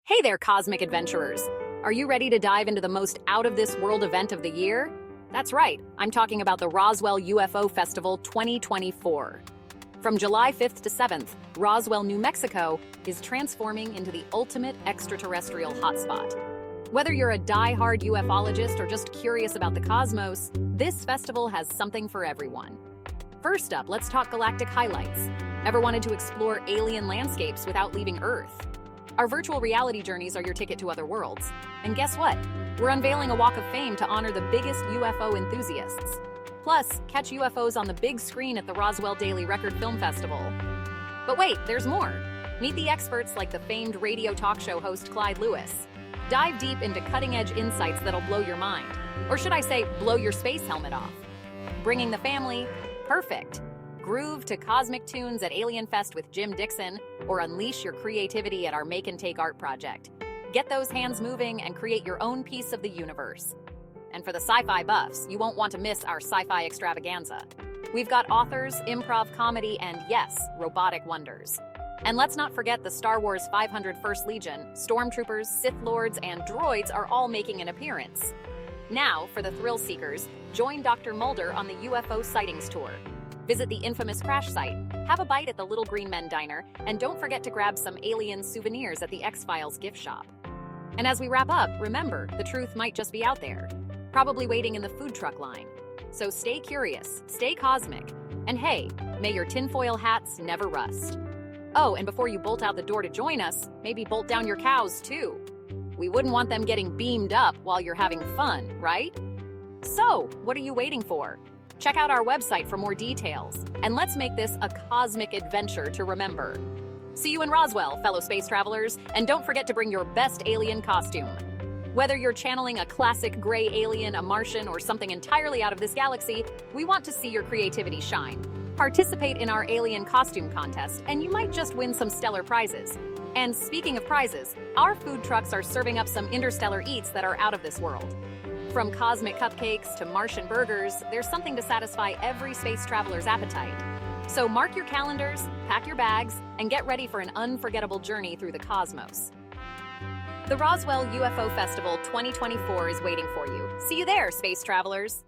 Hey there, cosmic adventurers! Are you ready to dive into the most out-of-this-world event of the year? That's right, I'm talking about the Roswell UFO Festival 2024. From July 5th to 7th, Roswell, New Mexico is transforming into the ultimate extraterrestrial hotspot. Whether you're a die-hard ufologist or just curious about the cosmos, this festival has something for everyone. First up, let's talk galactic highlights. Ever wanted to explore alien landscapes without leaving Earth? Our virtual reality journeys are your ticket to other worlds. And guess what? We're unveiling a Walk of Fame to honor the biggest UFO enthusiasts. Plus, catch UFOs on the big screen at the Roswell Daily Record Film Festival. But wait, there's more. Meet the experts like the famed radio talk show host Clyde Lewis. Dive deep into cutting-edge insights that'll blow your mind. Or should I say, blow your space helmet off. Bringing the family? Perfect. Groove to cosmic tunes at AlienFest with Jim Dixon, or unleash your creativity at our Make and Take art project. Get those hands moving and create your own piece of the universe. And for the sci-fi buffs, you won't want to miss our Sci-Fi Extravaganza. We've got authors, improv comedy, and yes, robotic wonders. And let's not forget the Star Wars 501st Legion, Stormtroopers, Sith Lords, and droids are all making an appearance. Now, for the thrill seekers, join Dr. Mulder on the UFO sightings tour. Visit the infamous crash site, have a bite at the Little Green Men Diner, and don't forget to grab some alien souvenirs at the X-Files gift shop. And as we wrap up, remember, the truth might just be out there, probably waiting in the food truck line. So stay curious, stay cosmic, and hey, may your tinfoil hats never rust. Oh, and before you bolt out the door to join us, maybe bolt down your cows too. We wouldn't want them getting beamed up while you're having fun, right? So, what are you waiting for? Check out our website for more details, and let's make this a cosmic adventure to remember. See you in Roswell, fellow space travelers, and don't forget to bring your best alien costume. Whether you're channeling a classic gray alien, a Martian, or something entirely out of this galaxy, we want to see your creativity shine. Participate in our alien costume contest, and you might just win some stellar prizes. And speaking of prizes, our food trucks are serving up some interstellar eats that are out of this world. From cosmic cupcakes to Martian burgers, there's something to satisfy every space traveler's appetite. So mark your calendars, pack your bags, and get ready for an unforgettable journey through the cosmos. The Roswell UFO Festival 2024 is waiting for you. See you there, space travelers!